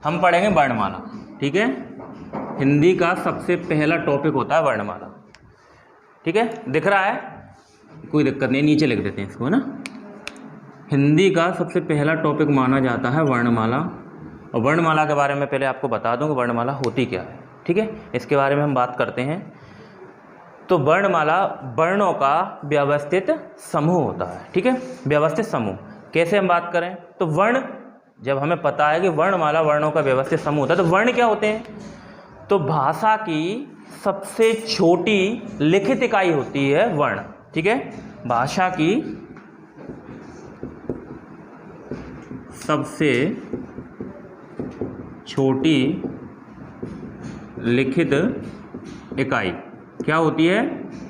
हम पढ़ेंगे वर्णमाला। ठीक है, हिंदी का सबसे पहला टॉपिक होता है वर्णमाला। ठीक है, दिख रहा है, कोई दिक्कत नहीं, नीचे लिख देते हैं इसको, है ना। हिंदी का सबसे पहला टॉपिक माना जाता है वर्णमाला। और वर्णमाला के बारे में पहले आपको बता दूं कि वर्णमाला होती क्या है। ठीक है, इसके बारे में हम बात करते हैं। तो वर्णमाला वर्णों का व्यवस्थित समूह होता है। ठीक है, व्यवस्थित समूह कैसे हम बात करें, तो वर्ण, जब हमें पता है कि वर्णमाला वर्णों का व्यवस्थित समूह होता है, तो वर्ण क्या होते हैं, तो भाषा की सबसे छोटी लिखित इकाई होती है वर्ण। ठीक है, भाषा की सबसे छोटी लिखित इकाई क्या होती है,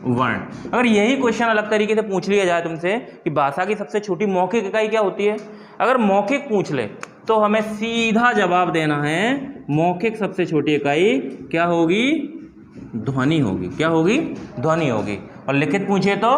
वर्ण। अगर यही क्वेश्चन अलग तरीके से पूछ लिया जाए तुमसे कि भाषा की सबसे छोटी मौखिक इकाई क्या होती है, अगर मौखिक पूछ ले तो हमें सीधा जवाब देना है, मौखिक सबसे छोटी इकाई क्या होगी, ध्वनि होगी। क्या होगी, ध्वनि होगी। और लिखित पूछे तो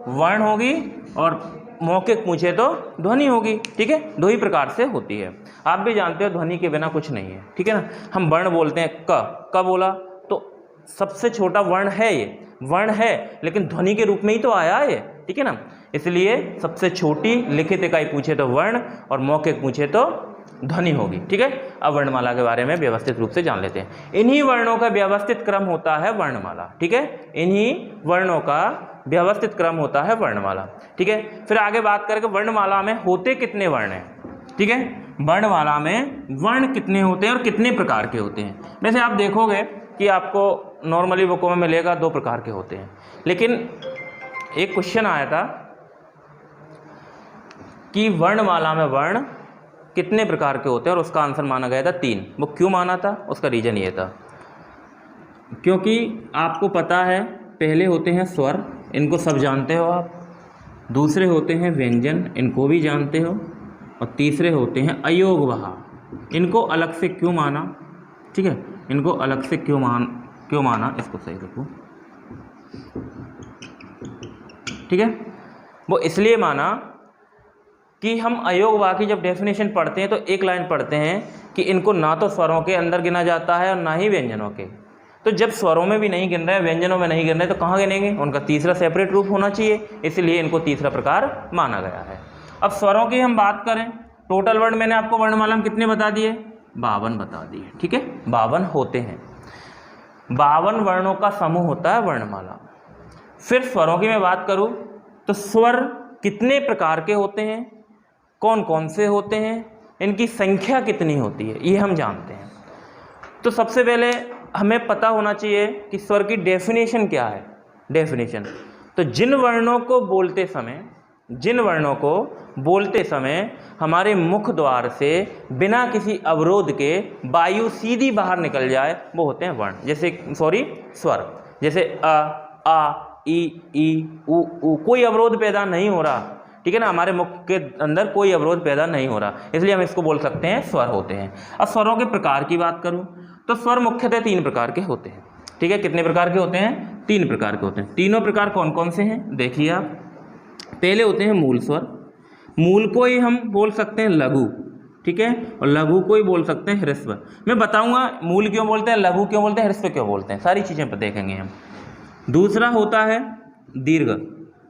वर्ण होगी, और मौखिक पूछे तो ध्वनि होगी। ठीक है, दो ही प्रकार से होती है। आप भी जानते हो ध्वनि के बिना कुछ नहीं है। ठीक है ना, हम वर्ण बोलते हैं, क बोला तो सबसे छोटा वर्ण है, ये वर्ण है, लेकिन ध्वनि के रूप में ही तो आया है। ठीक है ना, इसलिए सबसे छोटी लिखित इकाई पूछे तो वर्ण, और मौखिक पूछे तो ध्वनि होगी। ठीक है, अब वर्णमाला के बारे में व्यवस्थित रूप से जान लेते हैं। इन्हीं वर्णों का व्यवस्थित क्रम होता है वर्णमाला। ठीक है, इन्हीं वर्णों का व्यवस्थित क्रम होता है वर्णमाला। ठीक है, फिर आगे बात करें कि वर्णमाला में होते कितने वर्ण हैं। ठीक है, वर्णमाला में वर्ण कितने होते हैं और कितने प्रकार के होते हैं। वैसे आप देखोगे कि आपको नॉर्मली बुकों में मिलेगा 2 प्रकार के होते हैं, लेकिन एक क्वेश्चन आया था कि वर्णमाला में वर्ण कितने प्रकार के होते हैं, और उसका आंसर माना गया था 3। वो क्यों माना था, उसका रीजन ये था क्योंकि आपको पता है पहले होते हैं स्वर, इनको सब जानते हो आप। दूसरे होते हैं व्यंजन, इनको भी जानते हो। और तीसरे होते हैं अयोगवाह, इनको अलग से क्यों माना। ठीक है, इनको अलग से क्यों माना, इसको सही रखो। ठीक है, वो इसलिए माना कि हम अयोगवाह की जब डेफिनेशन पढ़ते हैं तो एक लाइन पढ़ते हैं कि इनको ना तो स्वरों के अंदर गिना जाता है और ना ही व्यंजनों के। तो जब स्वरों में भी नहीं गिन रहे, व्यंजनों में नहीं गिन रहे, तो कहाँ गिनेंगे, उनका तीसरा सेपरेट रूप होना चाहिए, इसलिए इनको तीसरा प्रकार माना गया है। अब स्वरों की हम बात करें, टोटल वर्ण मैंने आपको वर्णमाला में कितने बता दिए, 52 बता दिए। ठीक है, 52 होते हैं, 52 वर्णों का समूह होता है वर्णमाला। फिर स्वरों की मैं बात करूं तो स्वर कितने प्रकार के होते हैं, कौन कौन से होते हैं, इनकी संख्या कितनी होती है, ये हम जानते हैं। तो सबसे पहले हमें पता होना चाहिए कि स्वर की डेफिनेशन क्या है। डेफिनेशन, तो जिन वर्णों को बोलते समय हमारे मुख द्वार से बिना किसी अवरोध के वायु सीधी बाहर निकल जाए, वो होते हैं वर्ण। स्वर, जैसे अ, आ, ई, उ, कोई अवरोध पैदा नहीं हो रहा। ठीक है ना, हमारे मुख के अंदर कोई अवरोध पैदा नहीं हो रहा, इसलिए हम इसको बोल सकते हैं स्वर होते हैं। अब स्वरों के प्रकार की बात करूं तो स्वर मुख्यतः 3 प्रकार के होते हैं। ठीक है, कितने प्रकार के होते हैं, 3 प्रकार के होते हैं। तीनों प्रकार कौन कौन से हैं, देखिए आप। पहले होते हैं मूल स्वर, मूल को ही हम बोल सकते हैं लघु। ठीक है, और लघु को ही बोल सकते हैं ह्रस्व। मैं बताऊंगा मूल क्यों बोलते हैं, लघु क्यों बोलते हैं, ह्रस्व क्यों बोलते हैं, सारी चीजें पर देखेंगे हम। दूसरा होता है दीर्घ,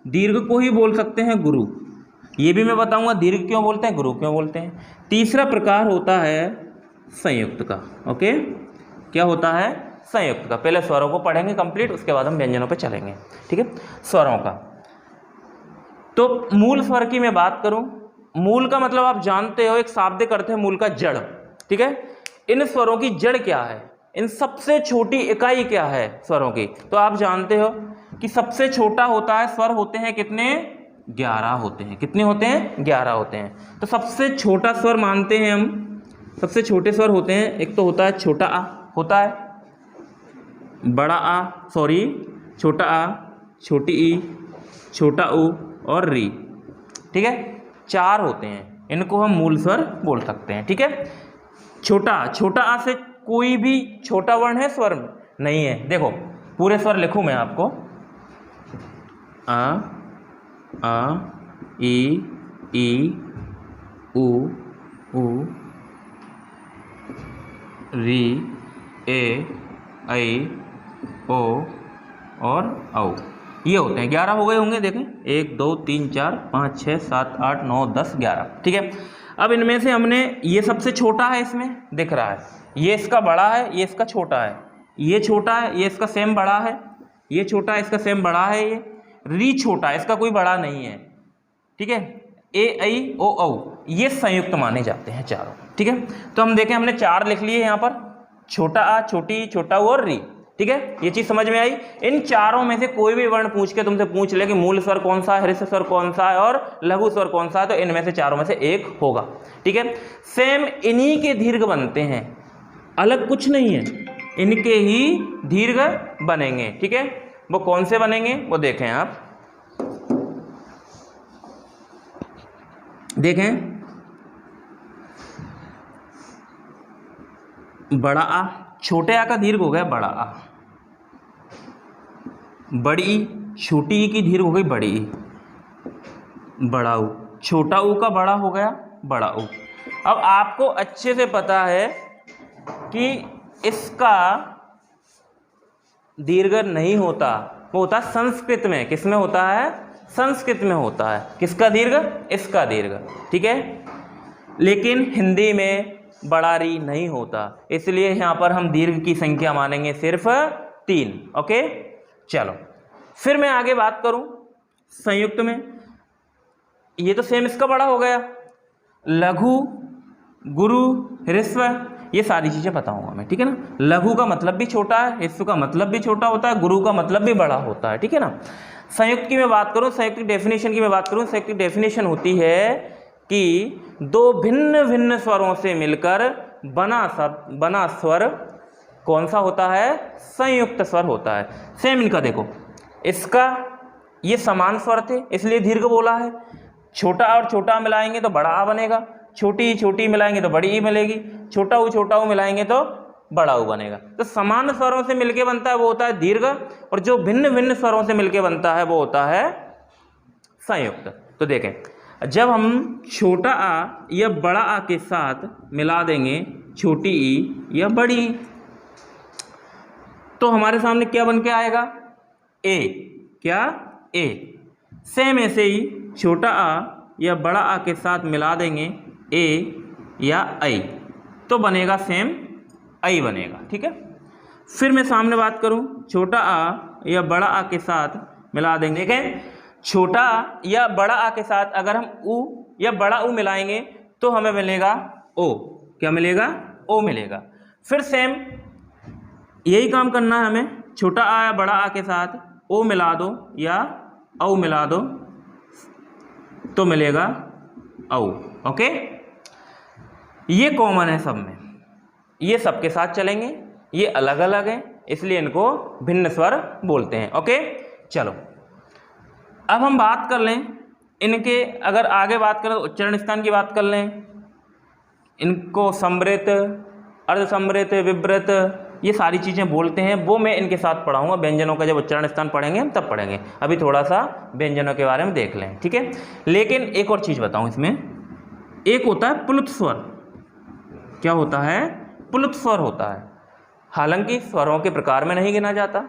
दीर्घ को ही बोल सकते हैं गुरु, ये भी मैं बताऊंगा दीर्घ क्यों बोलते हैं, गुरु क्यों बोलते हैं। तीसरा प्रकार होता है संयुक्त का। ओके, क्या होता है, संयुक्त का। पहले स्वरों को पढ़ेंगे कंप्लीट, उसके बाद हम व्यंजनों पे चलेंगे। ठीक है, स्वरों का। तो मूल स्वर की मैं बात करूं, मूल का मतलब आप जानते हो, एक शाब्दिक अर्थ है मूल का जड़। ठीक है, इन स्वरों की जड़ क्या है, इन सबसे छोटी इकाई क्या है स्वरों की, तो आप जानते हो कि सबसे छोटा होता है, स्वर होते हैं कितने, 11 होते हैं। कितने होते हैं, 11 होते हैं। तो सबसे छोटा स्वर मानते हैं हम, सबसे छोटे स्वर होते हैं, एक तो होता है छोटा आ, होता है बड़ा आ, छोटा आ, छोटी ई, छोटा उ और री। ठीक है, 4 होते हैं, इनको हम मूल स्वर बोल सकते हैं। ठीक है, छोटा आ से कोई भी छोटा वर्ण है स्वर में, नहीं है। देखो पूरे स्वर लिखूं मैं आपको, आ, ई, उ, री, ए, ऐ, ओ और औ। ये होते हैं। 11 हो गए होंगे, देखें 1 2 3 4 5 6 7 8 9 10 11, ठीक है। अब इनमें से हमने ये सबसे छोटा है, इसमें दिख रहा है, ये इसका बड़ा है, ये इसका छोटा है, ये छोटा है, ये इसका सेम बड़ा है, ये छोटा है, इसका सेम बड़ा है, ये री छोटा है, इसका कोई बड़ा नहीं है, ठीक है। ए, ऐ, ओ, औ ये संयुक्त माने जाते हैं चारों, ठीक है। तो हम देखें, हमने 4 लिख लिए यहाँ पर, छोटा आ, छोटी, छोटा ऊ और री, ठीक है। ये चीज समझ में आई। इन चारों में से कोई भी वर्ण पूछ के तुमसे पूछ ले कि मूल स्वर कौन सा है, हृस्व स्वर कौन सा है और लघु स्वर कौन सा है, तो इनमें से चारों में से एक होगा, ठीक है। सेम इन्हीं के दीर्घ बनते हैं, अलग कुछ नहीं है, इनके ही दीर्घ बनेंगे, ठीक है। वो कौन से बनेंगे वो देखें आप, देखें बड़ा आ, छोटे आ का दीर्घ हो गया बड़ा आ, बड़ी ई, छोटी ई की दीर्घ हो गई बड़ी ई, बड़ा ऊ, छोटा ऊ का बड़ा हो गया बड़ा ऊ। अब आपको अच्छे से पता है कि इसका दीर्घ नहीं होता, वो होता है संस्कृत में, किस में होता है, संस्कृत में होता है, किसका दीर्घ, इसका दीर्घ, ठीक है। लेकिन हिंदी में बड़ा री नहीं होता, इसलिए यहां पर हम दीर्घ की संख्या मानेंगे सिर्फ 3, ओके। चलो फिर मैं आगे बात करूं संयुक्त में, ये तो सेम इसका बड़ा हो गया, लघु, गुरु, ह्रस्व, ये सारी चीजें बताऊंगा मैं, ठीक है ना। लघु का मतलब भी छोटा है, ह्रस्व का मतलब भी छोटा होता है, गुरु का मतलब भी बड़ा होता है, ठीक है ना। संयुक्त की मैं बात करूं, संयुक्त की डेफिनेशन की मैं बात करूं, संयुक्त की डेफिनेशन होती है कि दो भिन्न भिन्न स्वरों से मिलकर बना स्वर कौन सा होता है, संयुक्त स्वर होता है। सेम इनका देखो, इसका ये समान स्वर थे इसलिए दीर्घ बोला है, छोटा और छोटा मिलाएंगे तो बड़ा आ बनेगा, छोटी छोटी मिलाएंगे तो बड़ी ई मिलेगी, छोटा ऊ मिलाएंगे तो बड़ा ऊ बनेगा। तो समान स्वरों से मिलके बनता है वो होता है दीर्घ, और जो भिन्न भिन्न स्वरों से मिलके बनता है वो होता है संयुक्त। तो देखें, जब हम छोटा आ या बड़ा आ के साथ मिला देंगे छोटी ई या बड़ी ई, तो हमारे सामने क्या बन के आएगा, ए, क्या, ए। सेम ऐसे ही छोटा आ या बड़ा आ के साथ मिला देंगे ए या ऐ, तो बनेगा सेम ऐ बनेगा, ठीक है। फिर मैं सामने बात करूं, छोटा आ या बड़ा आ के साथ मिला देंगे, देखें छोटा या बड़ा आ के साथ अगर हम ऊ या बड़ा ऊ मिलाएंगे तो हमें मिलेगा ओ, क्या मिलेगा, ओ मिलेगा। फिर सेम यही काम करना है हमें, छोटा आ या बड़ा आ के साथ ओ मिला दो या औ मिला दो तो मिलेगा औ, ओके। ये कॉमन है सब में, ये सबके साथ चलेंगे, ये अलग अलग हैं इसलिए इनको भिन्न स्वर बोलते हैं, ओके। चलो अब हम बात कर लें इनके, अगर आगे बात करें तो उच्चारण स्थान की बात कर लें, इनको समृत, अर्धसमृत, विवृत, ये सारी चीज़ें बोलते हैं, वो मैं इनके साथ पढ़ाऊंगा। व्यंजनों का जब उच्चारण स्थान पढ़ेंगे हम तब पढ़ेंगे, अभी थोड़ा सा व्यंजनों के बारे में देख लें, ठीक है। लेकिन एक और चीज़ बताऊं इसमें, एक होता है प्लुत स्वर, क्या होता है, प्लुत स्वर होता है, हालांकि स्वरों के प्रकार में नहीं गिना जाता,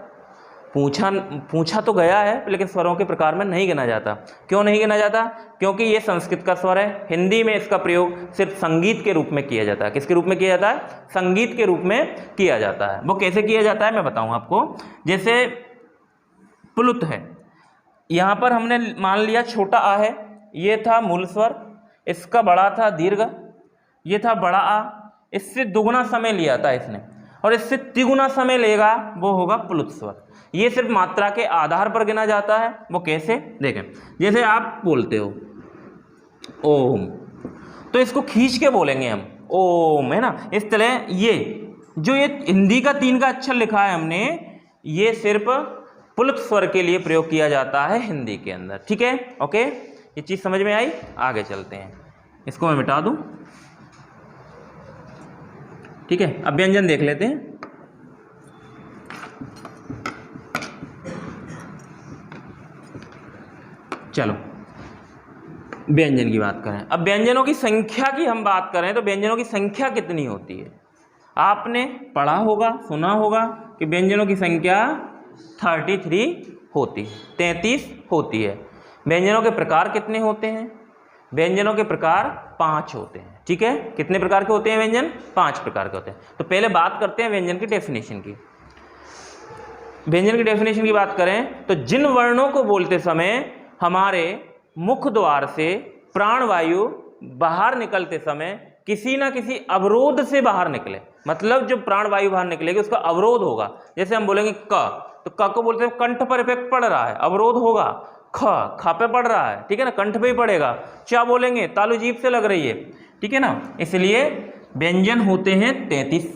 पूछा तो गया है लेकिन स्वरों के प्रकार में नहीं गिना जाता। क्यों नहीं गिना जाता, क्योंकि ये संस्कृत का स्वर है, हिंदी में इसका प्रयोग सिर्फ संगीत के रूप में किया जाता है। किसके रूप में किया जाता है, संगीत के रूप में किया जाता है। वो कैसे किया जाता है मैं बताऊं आपको। जैसे प्लुत है, यहाँ पर हमने मान लिया छोटा आ है, ये था मूल स्वर, इसका बड़ा था दीर्घ, ये था बड़ा आ, इससे दुगुना समय लिया था इसने, और इससे तिगुना समय लेगा वो होगा प्लुत स्वर। ये सिर्फ मात्रा के आधार पर गिना जाता है। वो कैसे, देखें, जैसे आप बोलते हो ओम, तो इसको खींच के बोलेंगे हम ओम, है ना। इस तरह ये जो ये हिंदी का 3 का अक्षर लिखा है हमने, ये सिर्फ प्लुत स्वर के लिए प्रयोग किया जाता है हिंदी के अंदर, ठीक है, ओके। ये चीज़ समझ में आई, आगे चलते हैं, इसको मैं मिटा दूं, ठीक है। अब व्यंजन देख लेते हैं। चलो व्यंजन की बात करें। अब व्यंजनों की संख्या की हम बात करें तो व्यंजनों की संख्या कितनी होती है, आपने पढ़ा होगा, सुना होगा कि व्यंजनों की संख्या 33 होती है, 33 होती है। व्यंजनों के प्रकार कितने होते हैं? व्यंजनों के प्रकार 5 होते हैं। ठीक है, कितने प्रकार के होते हैं व्यंजन? 5 प्रकार के होते हैं। तो पहले बात करते हैं व्यंजन की डेफिनेशन की। व्यंजन की डेफिनेशन की बात करें तो जिन वर्णों को बोलते समय हमारे मुख द्वार से प्राणवायु बाहर निकलते समय किसी ना किसी अवरोध से बाहर निकले, मतलब जो प्राणवायु बाहर निकलेगी उसका अवरोध होगा। जैसे हम बोलेंगे क, तो क को बोलते हैं कंठ पर इफेक्ट पड़ रहा है, अवरोध होगा। ख पे पड़ रहा है, ठीक है ना, कंठ पे ही पड़ेगा। चा बोलेंगे तालु जीभ से लग रही है, ठीक है ना। इसलिए व्यंजन होते हैं 33।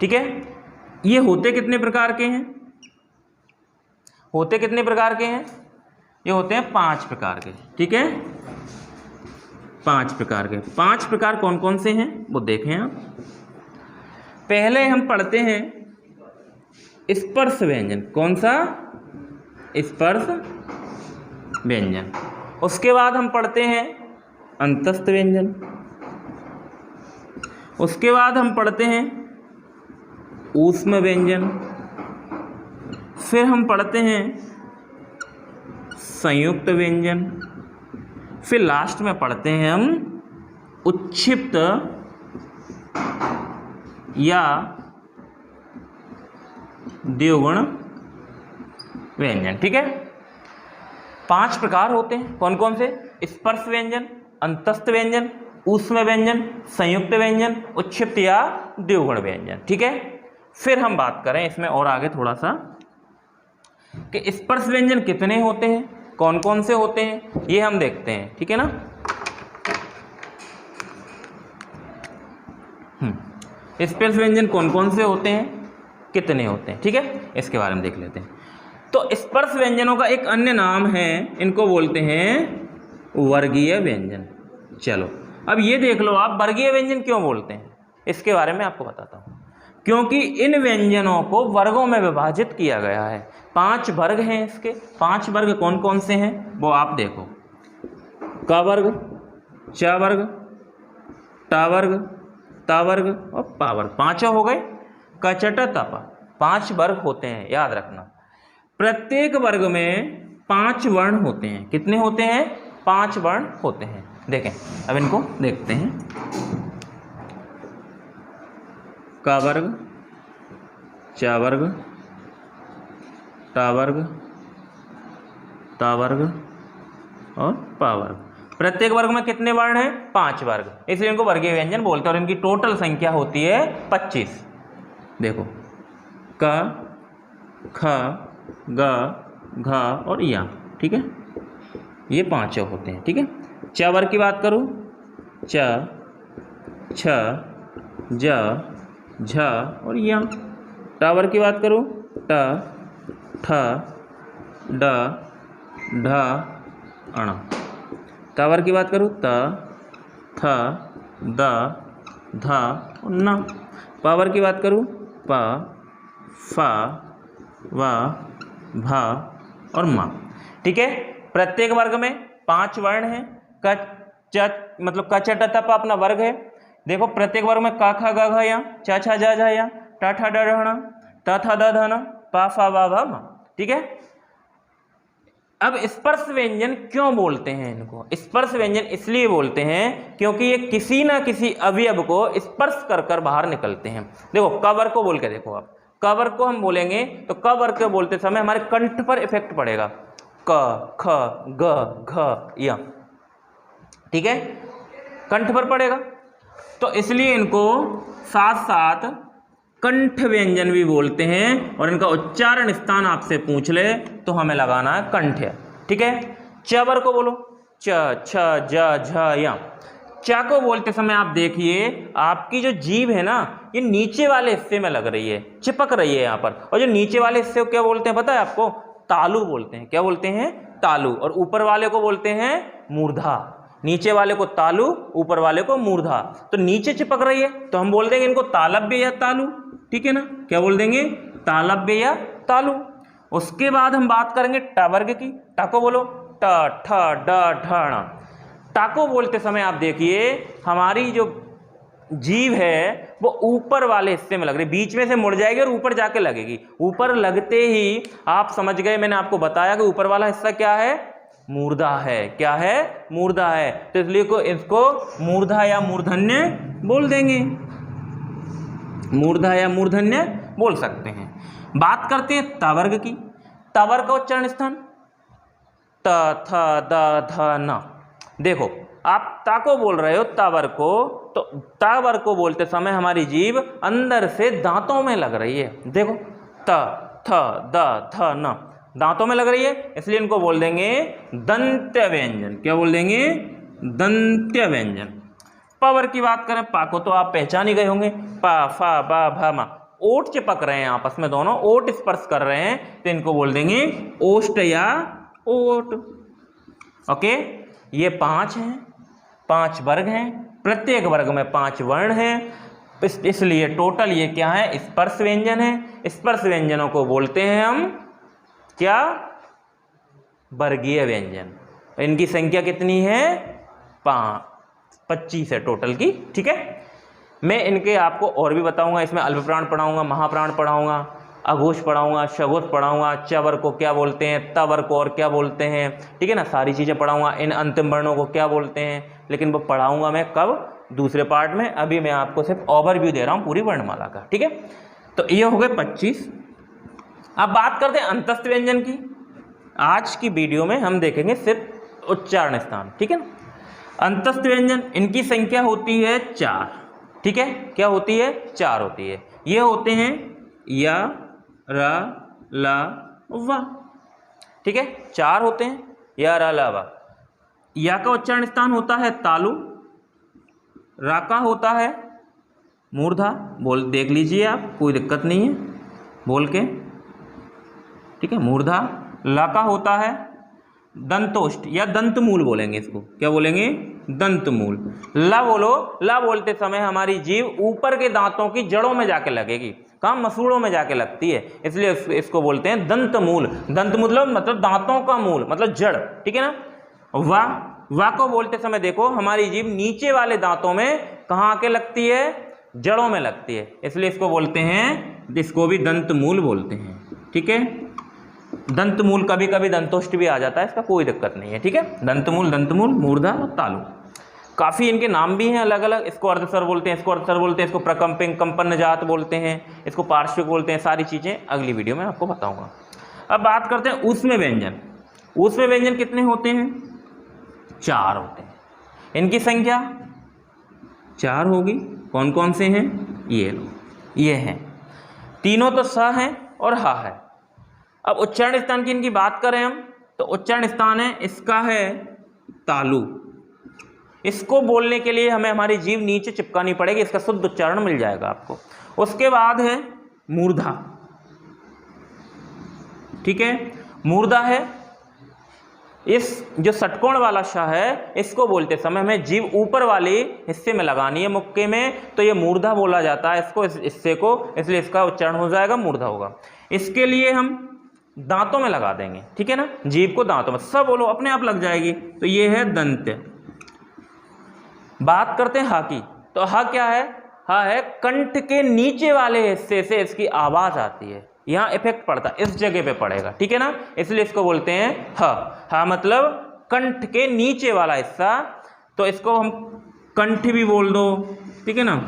ठीक है, ये होते कितने प्रकार के हैं? होते कितने प्रकार के हैं? ये होते हैं 5 प्रकार के। ठीक है, 5 प्रकार के। 5 प्रकार कौन कौन से हैं वो देखें आप। पहले हम पढ़ते हैं स्पर्श व्यंजन। कौन सा? स्पर्श व्यंजन। उसके बाद हम पढ़ते हैं अंतस्थ व्यंजन। उसके बाद हम पढ़ते हैं ऊष्म व्यंजन। फिर हम पढ़ते हैं संयुक्त व्यंजन। फिर लास्ट में पढ़ते हैं हम उच्छिप्त या द्विगुण व्यंजन। ठीक है, 5 प्रकार होते हैं। कौन कौन से? स्पर्श व्यंजन, अंतस्थ व्यंजन, ऊष्म व्यंजन, संयुक्त व्यंजन, उच्छिप्त या द्विगुण व्यंजन। ठीक है, फिर हम बात करें इसमें और आगे थोड़ा सा कि स्पर्श व्यंजन कितने होते हैं, कौन कौन से होते हैं, ये हम देखते हैं। ठीक है ना। स्पर्श व्यंजन कौन कौन से होते हैं, कितने होते हैं, ठीक है, इसके बारे में देख लेते हैं। तो स्पर्श व्यंजनों का एक अन्य नाम है, इनको बोलते हैं वर्गीय व्यंजन। चलो अब ये देख लो आप, वर्गीय व्यंजन क्यों बोलते हैं, इसके बारे में आपको बताता हूँ। क्योंकि इन व्यंजनों को वर्गों में विभाजित किया गया है। 5 वर्ग हैं इसके। 5 वर्ग कौन कौन से हैं वो आप देखो। क वर्ग, च वर्ग, ट वर्ग, त वर्ग और पा वर्ग। 5 हो गए। क च ट त प 5 वर्ग होते हैं, याद रखना। प्रत्येक वर्ग में 5 वर्ण होते हैं। कितने होते हैं? 5 वर्ण होते हैं। देखें, अब इनको देखते हैं। क वर्ग, च वर्ग, ट वर्ग, त वर्ग और प वर्ग। प्रत्येक वर्ग में कितने वर्ण हैं? 5 वर्ग, इसलिए इनको वर्गीय व्यंजन बोलते हैं। और इनकी टोटल संख्या होती है 25। देखो, क, ख, ग, घ और या। ठीक है, ये 5 होते हैं। ठीक है, च वर्ग की बात करूँ, च, छ, ज, झ और या। ट वर्ग की बात करूँ, ट, ठ, ड, ढ, अण। त वर्ग की बात करूँ, त, थ, द, ध और न। प वर्ग की बात करूँ, प, फ, व, भ और म। ठीक है, प्रत्येक वर्ग में 5 वर्ण हैं। क च मतलब क च ट त प अपना वर्ग है। देखो, प्रत्येक वर्ग में क ख ग घ या, च छ ज झ या, ट ठ ड ढ ण, त थ द ध न, प फ व भ म। ठीक है, अब स्पर्श व्यंजन क्यों बोलते हैं इनको? स्पर्श व्यंजन इसलिए बोलते हैं क्योंकि ये किसी ना किसी अवयव को स्पर्श कर कर बाहर निकलते हैं। देखो, क वर्ग को बोल के देखो आप। क वर्ग को हम बोलेंगे तो क वर्ग को बोलते समय हमारे कंठ पर इफेक्ट पड़ेगा। क, ख, ग, घ, य। ठीक है, कंठ पर पड़ेगा, तो इसलिए इनको साथ साथ कंठ व्यंजन भी बोलते हैं। और इनका उच्चारण स्थान आपसे पूछ ले तो हमें लगाना है कंठ। ठीक है, च वर्ग को बोलो, च, छ, ज, झ, या। च को बोलते समय आप देखिए, आपकी जो जीभ है ना, ये नीचे वाले हिस्से में लग रही है, चिपक रही है यहाँ पर। और जो नीचे वाले हिस्से को क्या बोलते हैं पता है आपको? तालु बोलते हैं। क्या बोलते हैं? तालु। और ऊपर वाले को बोलते हैं मूर्धा। नीचे वाले को तालु, ऊपर वाले को मूर्धा। तो नीचे चिपक रही है तो हम बोल देंगे इनको तालव्य या तालु। ठीक है ना, क्या बोल देंगे? तालव्य या तालु। उसके बाद हम बात करेंगे ट वर्ग की। ट को बोलो, ट, ठ, ड, ढ, ण। ट को बोलते समय आप देखिए, हमारी जो जीभ है वो ऊपर वाले हिस्से में लग रही, बीच में से मुड़ जाएगी और ऊपर जाके लगेगी। ऊपर लगते ही आप समझ गए, मैंने आपको बताया कि ऊपर वाला हिस्सा क्या है, मूर्धा है। क्या है, मूर्धा है। तो इसलिए इसको मूर्धा या मूर्धन्य बोल देंगे, मूर्धा या मूर्धन्य बोल सकते हैं। बात करते हैं त वर्ग की। त वर्ग का उच्चारण स्थान त थ द ध न। देखो आप ता को बोल रहे हो त वर्ग को, तो ता वर्ग को बोलते समय हमारी जीभ अंदर से दांतों में लग रही है। देखो त थ द थ न दांतों में लग रही है, इसलिए इनको बोल देंगे दंत्य व्यंजन। क्या बोल देंगे, दंत्य व्यंजन। प वर्ग की बात करें, पा को तो आप पहचान ही गए होंगे, पा फा बा भा मा। ओठ चिपक रहे हैं आपस में, दोनों ओठ स्पर्श कर रहे हैं, तो इनको बोल देंगे ओष्ठ या ओट। ओके, ये 5 हैं, 5 वर्ग हैं, प्रत्येक वर्ग में 5 वर्ण हैं, इसलिए टोटल ये क्या है, स्पर्श व्यंजन है। स्पर्श व्यंजनों को बोलते हैं हम क्या, वर्गीय व्यंजन। इनकी संख्या कितनी है, 25 है टोटल की। ठीक है, मैं इनके आपको और भी बताऊंगा, इसमें अल्पप्राण पढ़ाऊंगा, महाप्राण पढ़ाऊंगा, अघोष पढ़ाऊंगा, शघोष पढ़ाऊंगा, च वर्ग को क्या बोलते हैं, त वर्ग को और क्या बोलते हैं। ठीक है ना, सारी चीज़ें पढ़ाऊंगा। इन अंतिम वर्णों को क्या बोलते हैं, लेकिन वो पढ़ाऊंगा मैं कब, दूसरे पार्ट में। अभी मैं आपको सिर्फ ओवरव्यू दे रहा हूँ पूरी वर्णमाला का। ठीक है, तो ये हो गए 25। अब बात करते हैं अंतस्थ व्यंजन की। आज की वीडियो में हम देखेंगे सिर्फ उच्चारण स्थान। ठीक है ना, अंतस्थ व्यंजन इनकी संख्या होती है 4। ठीक है, क्या होती है, 4 होती है। ये होते हैं या, र, ला, वा। ठीक है, 4 होते हैं, या, र, ला, वा। या का उच्चारण स्थान होता है तालु, रा का होता है मूर्धा। बोल देख लीजिए आप, कोई दिक्कत नहीं है बोल के। ठीक है, मूर्धा। ला का होता है दंतोष्ठ या दंतमूल बोलेंगे इसको। क्या बोलेंगे, दंतमूल। ला बोलो, ला बोलते समय हमारी जीभ ऊपर के दांतों की जड़ों में जाके लगेगी, कहाँ, मसूड़ों में जाके लगती है, इसलिए इसको बोलते हैं दंतमूल। दंतमूल मतलब दांतों का मूल, मतलब जड़। ठीक है ना। वा, वा को बोलते समय देखो हमारी जीभ नीचे वाले दांतों में कहाँ आके लगती है, जड़ों में लगती है, इसलिए इसको बोलते हैं, इसको भी दंतमूल बोलते हैं। ठीक है, दंतमूल, कभी कभी दंतोष्ठ भी आ जाता है, इसका कोई दिक्कत नहीं है। ठीक है, दंतमूल, दंतमूल, मूर्धा और तालु। काफ़ी इनके नाम भी हैं अलग अलग। इसको अर्धस्वर बोलते हैं, इसको अर्धस्वर बोलते हैं, इसको प्रकंपिंग कंपन जात बोलते हैं, इसको पार्श्विक बोलते हैं। सारी चीज़ें अगली वीडियो में आपको बताऊंगा। अब बात करते हैं ऊष्म व्यंजन। ऊष्म व्यंजन कितने होते हैं, 4 होते हैं। इनकी संख्या 4 होगी। कौन कौन से हैं, ये लो, ये हैं तीनों, तो स है और हा है। अब उच्चारण स्थान की इनकी बात करें हम, तो उच्चारण स्थान है इसका है तालु। इसको बोलने के लिए हमें हमारी जीभ नीचे चिपकानी पड़ेगी, इसका शुद्ध उच्चारण मिल जाएगा आपको। उसके बाद है मूर्धा। ठीक है, मूर्धा है, इस जो षटकोण वाला श है, इसको बोलते समय हमें जीभ ऊपर वाले हिस्से में लगानी है, मुक्के में, तो ये मूर्धा बोला जाता है इसको, इस हिस्से को, इसलिए इसका उच्चारण हो जाएगा मूर्धा होगा। इसके लिए हम दांतों में लगा देंगे। ठीक है ना, जीभ को दांतों में, सब बोलो अपने आप लग जाएगी, तो ये है दंत्य। बात करते हैं हा की, तो हा क्या है, हा है कंठ के नीचे वाले हिस्से से इसकी आवाज आती है, यहाँ इफेक्ट पड़ता है, इस जगह पे पड़ेगा। ठीक है ना, इसलिए इसको बोलते हैं ह। हा मतलब कंठ के नीचे वाला हिस्सा, तो इसको हम कंठ भी बोल दो। ठीक है ना,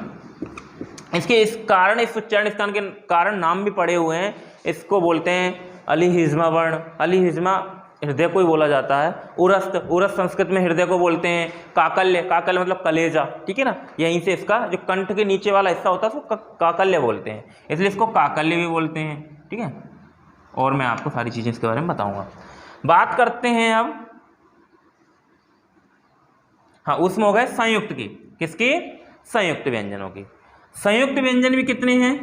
इसके इस कारण, इस उच्चारण स्थान के कारण नाम भी पड़े हुए हैं। इसको बोलते हैं अलिहिज्मा वर्ण। अलिहिज्मा हृदय को ही बोला जाता है। उरस्त, उरस्त संस्कृत में हृदय को बोलते हैं। काकल्य, काकल्य मतलब कलेजा। ठीक है ना, यहीं से इसका जो कंठ के नीचे वाला हिस्सा होता है उसको काकल्य बोलते हैं, इसलिए इसको काकल्य भी बोलते हैं। ठीक है, और मैं आपको सारी चीज़ें इसके बारे में बताऊंगा। बात करते हैं अब, हाँ, उसमें हो गए संयुक्त की। किसकी, संयुक्त व्यंजनों की। संयुक्त व्यंजन भी कितने हैं,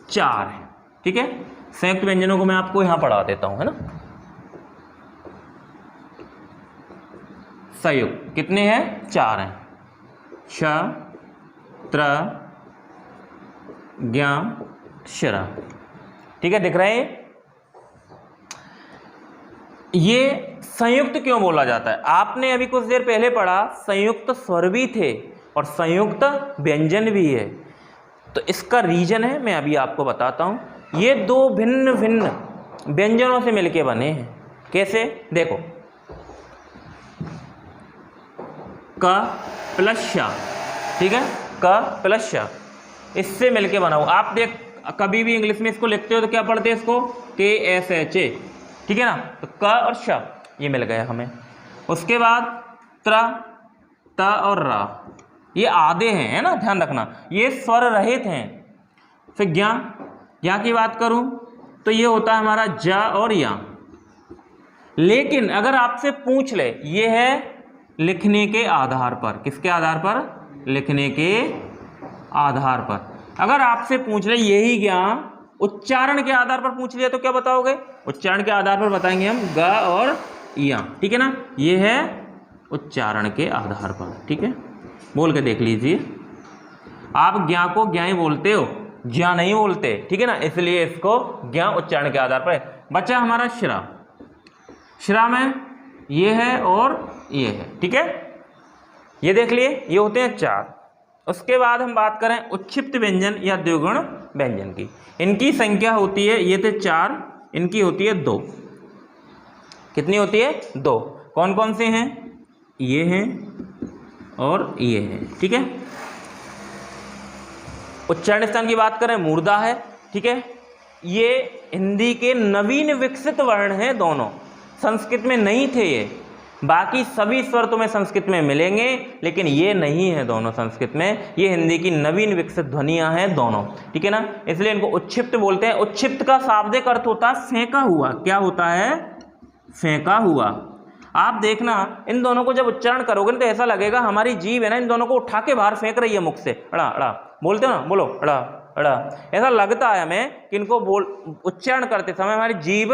4 हैं। ठीक है, संयुक्त व्यंजनों को मैं आपको यहां पढ़ा देता हूं, है ना। संयुक्त कितने हैं, 4 हैं। श, त्र, ज्ञ, श्र। ठीक है, दिख रहे हैं। ये संयुक्त क्यों बोला जाता है, आपने अभी कुछ देर पहले पढ़ा संयुक्त स्वर भी थे और संयुक्त व्यंजन भी है। तो इसका रीजन है, मैं अभी आपको बताता हूँ। ये दो भिन्न भिन्न व्यंजनों से मिलके बने हैं। कैसे? देखो, क प्लस श, ठीक है, क प्लस श, इससे मिलके बना हुआ। आप देख कभी भी इंग्लिश में इसको लिखते हो तो क्या पढ़ते हैं इसको? KSHA, ठीक है ना। तो क और श ये मिल गया हमें। उसके बाद त्र, त और रा, ये आधे हैं, है ना, ध्यान रखना, ये स्वर रहित हैं। फिर ज्ञा, ज्ञा की बात करूं तो ये होता है हमारा ज और या। लेकिन अगर आपसे पूछ ले, ये है लिखने के आधार पर। किसके आधार पर? लिखने के आधार पर। अगर आपसे पूछ ले यही ज्ञा उच्चारण के आधार पर पूछ लिया तो क्या बताओगे? उच्चारण के आधार पर बताएंगे हम ग और या, ठीक है ना। ये है उच्चारण के आधार पर, ठीक है, बोल के देख लीजिए। आप ज्ञा को ज्ञा ही बोलते हो, ज्ञा नहीं बोलते, ठीक है ना, इसलिए इसको ज्ञा उच्चारण के आधार पर। बचा हमारा श्रा, श्रा में ये है और ये है, ठीक है, ये देख लिए, ये होते हैं 4। उसके बाद हम बात करें उच्छिप्त व्यंजन या द्विगुण व्यंजन की। इनकी संख्या होती है, ये थे 4, इनकी होती है 2। कितनी होती है? 2। कौन कौन से हैं? ये हैं और ये हैं, ठीक है। उच्चारण स्थान की बात करें, मूर्धा है, ठीक है। ये हिंदी के नवीन विकसित वर्ण हैं दोनों, संस्कृत में नहीं थे ये। बाकी सभी स्वर तुम्हें संस्कृत में मिलेंगे, लेकिन ये नहीं है दोनों संस्कृत में। ये हिंदी की नवीन विकसित ध्वनियां हैं दोनों, ठीक है ना, इसलिए इनको उच्छिप्त बोलते हैं। उच्छिप्त का शाब्दिक अर्थ होता है फेंका हुआ। क्या होता है? फेंका हुआ। आप देखना, इन दोनों को जब उच्चारण करोगे ना तो ऐसा लगेगा हमारी जीभ है ना, इन दोनों को उठा के बाहर फेंक रही है मुख से। अड़ा अड़ा बोलते हो ना, बोलो अड़ा अड़ा, ऐसा लगता है हमें कि इनको उच्चारण करते समय हमारी जीभ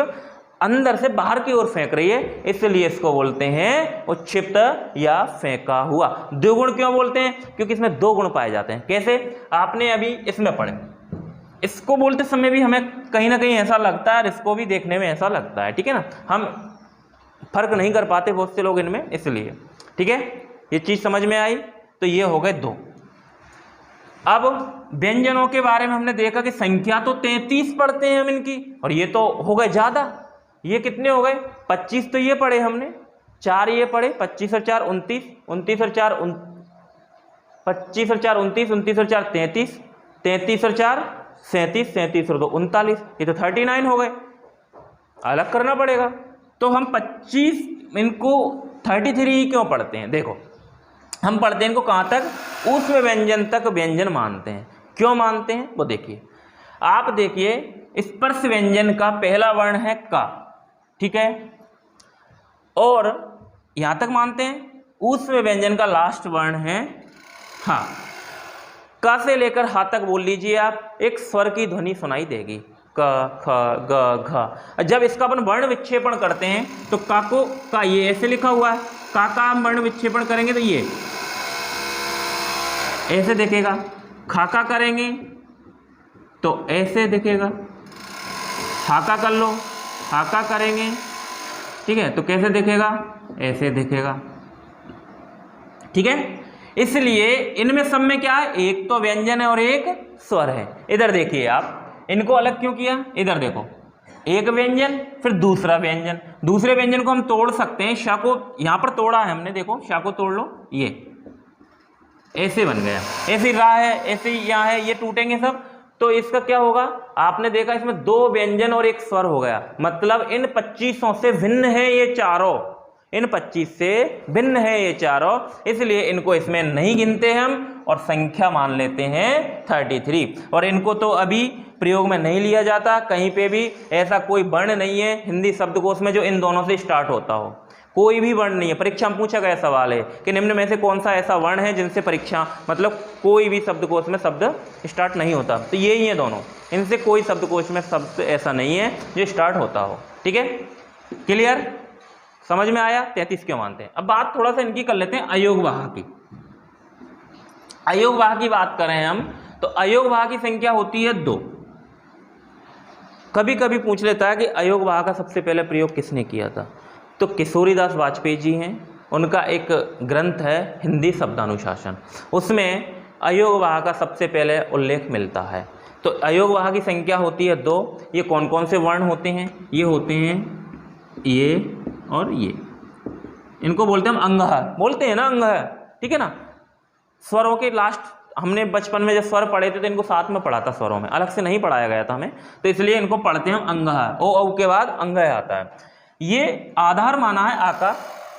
अंदर से बाहर की ओर फेंक रही है, इसलिए इसको बोलते हैं उच्छिप्त या फेंका हुआ। द्विगुण क्यों बोलते हैं? क्योंकि इसमें 2 गुण पाए जाते हैं। कैसे? आपने अभी इसमें पढ़े, इसको बोलते समय भी हमें कहीं ना कहीं ऐसा लगता है, इसको भी देखने में ऐसा लगता है, ठीक है ना, हम फर्क नहीं कर पाते बहुत से लोग इनमें, इसलिए, ठीक है। ये चीज समझ में आई? तो ये हो गए 2। अब व्यंजनों के बारे में हमने देखा कि संख्या तो 33 पढ़ते हैं हम इनकी, और ये तो हो गए ज्यादा। ये कितने हो गए? 25 तो ये पढ़े हमने, 4 ये पढ़े, 25 और 4 29, 29 और 4 25 और 4 29, 29 और 4 33, 33 और 4 37, 37 और 2 39, ये तो 39 हो गए। अलग करना पड़ेगा। तो हम 25 इनको 33 क्यों पढ़ते हैं? देखो, हम पढ़ते हैं इनको कहाँ तक? ऊष्म व्यंजन तक व्यंजन मानते हैं। क्यों मानते हैं वो देखिए। आप देखिए, स्पर्श व्यंजन का पहला वर्ण है का, ठीक है, और यहां तक मानते हैं। ऊष्म व्यंजन का लास्ट वर्ण है हा। का से लेकर हा तक बोल लीजिए आप, एक स्वर की ध्वनि सुनाई देगी, क ख ग घ। जब इसका अपन वर्ण विक्षेपण करते हैं तो का को का ये ऐसे लिखा हुआ है, का वर्ण विक्षेपण करेंगे तो ये ऐसे दिखेगा, खाका करेंगे तो ऐसे दिखेगा, हाका कर लो, हाका करेंगे, ठीक है, तो कैसे दिखेगा? ऐसे दिखेगा, ठीक है। इसलिए इनमें सब में क्या है? एक तो व्यंजन है और एक स्वर है। इधर देखिए आप, इनको अलग क्यों किया? इधर देखो, एक व्यंजन फिर दूसरा व्यंजन। दूसरे व्यंजन को हम तोड़ सकते हैं, शा को यहां पर तोड़ा है हमने, देखो शा को तोड़ लो, ये ऐसे बन गया। ऐसी रा है, ऐसे यहाँ है, ये टूटेंगे सब, तो इसका क्या होगा? आपने देखा इसमें 2 व्यंजन और एक स्वर हो गया। मतलब इन 25 से भिन्न है ये चारों, इन 25 से भिन्न है ये चारों, इसलिए इनको इसमें नहीं गिनते हम और संख्या मान लेते हैं 33। और इनको तो अभी प्रयोग में नहीं लिया जाता, कहीं पे भी ऐसा कोई वर्ण नहीं है हिंदी शब्दकोश में जो इन दोनों से स्टार्ट होता हो। कोई भी वर्ण नहीं है। परीक्षा में पूछा गया सवाल है कि निम्न में से कौन सा ऐसा वर्ण है जिनसे परीक्षा, मतलब कोई भी शब्दकोश में शब्द स्टार्ट नहीं होता, तो ये ही है दोनों। इनसे कोई शब्दकोश में शब्द ऐसा नहीं है जो स्टार्ट होता हो, ठीक है। क्लियर? समझ में आया? 33 क्यों मानते हैं। अब बात थोड़ा सा इनकी कर लेते हैं अयोगवाह की। अयोगवाह की बात करें हम तो अयोगवाह की संख्या होती है 2। कभी कभी पूछ लेता है कि अयोगवाह का सबसे पहले प्रयोग किसने किया था, तो किशोरीदास वाजपेयी जी हैं उनका एक ग्रंथ है हिंदी शब्दानुशासन, उसमें अयोगवाह का सबसे पहले उल्लेख मिलता है। तो अयोगवाह की संख्या होती है 2। ये कौन कौन से वर्ण होते हैं? ये होते हैं ये और ये, इनको बोलते हैं हम अंगः, बोलते हैं ना अंगः, ठीक है ना। स्वरों के लास्ट, हमने बचपन में जब स्वर पढ़े थे तो इनको साथ में पढ़ा था, स्वरों में अलग से नहीं पढ़ाया गया था हमें, तो इसलिए इनको पढ़ते हैं हम अंगः। ओ औ के बाद अंगः आता है। ये आधार माना है आ का।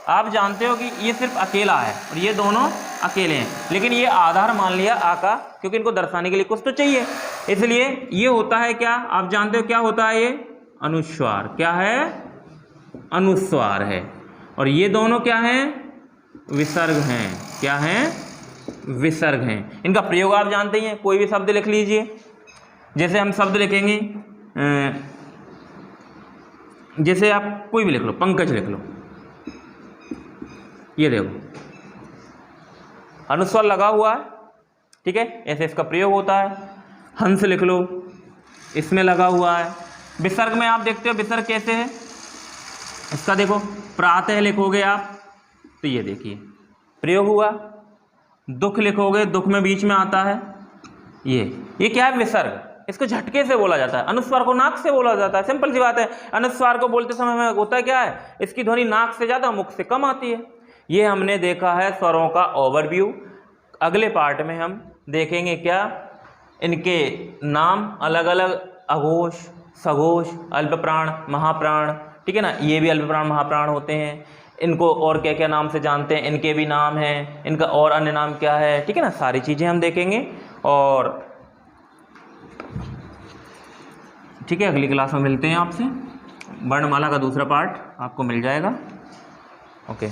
आप जानते हो कि ये सिर्फ अकेला है और ये दोनों अकेले हैं, लेकिन ये आधार मान लिया आ का, क्योंकि इनको दर्शाने के लिए कुछ तो चाहिए, इसलिए ये होता है क्या, आप जानते हो क्या होता है? ये अनुस्वार। क्या है? अनुस्वार है। और ये दोनों क्या हैं? विसर्ग हैं। क्या हैं? विसर्ग हैं। इनका प्रयोग आप जानते ही हैं। कोई भी शब्द लिख लीजिए, जैसे हम शब्द लिखेंगे, जैसे आप कोई भी लिख लो, पंकज लिख लो, ये देखो अनुस्वार लगा हुआ है, ठीक है, ऐसे इसका प्रयोग होता है। हंस लिख लो, इसमें लगा हुआ है। विसर्ग में आप देखते हो विसर्ग कैसे है, इसका देखो प्रातः लिखोगे आप तो ये देखिए प्रयोग हुआ। दुख लिखोगे, दुख में बीच में आता है ये क्या है? विसर्ग। इसको झटके से बोला जाता है। अनुस्वार को नाक से बोला जाता है, सिंपल सी बात है। अनुस्वार को बोलते समय में होता क्या है, इसकी ध्वनि नाक से ज़्यादा मुख से कम आती है। ये हमने देखा है स्वरों का ओवरव्यू। अगले पार्ट में हम देखेंगे क्या, इनके नाम अलग अलग, अघोष, सघोष, अल्पप्राण, महाप्राण, ठीक है ना, ये भी अल्पप्राण महाप्राण होते हैं। इनको और क्या क्या नाम से जानते हैं, इनके भी नाम हैं, इनका और अन्य नाम क्या है, ठीक है ना, सारी चीज़ें हम देखेंगे। और ठीक है, अगली क्लास में मिलते हैं आपसे। वर्णमाला का दूसरा पार्ट आपको मिल जाएगा। ओके।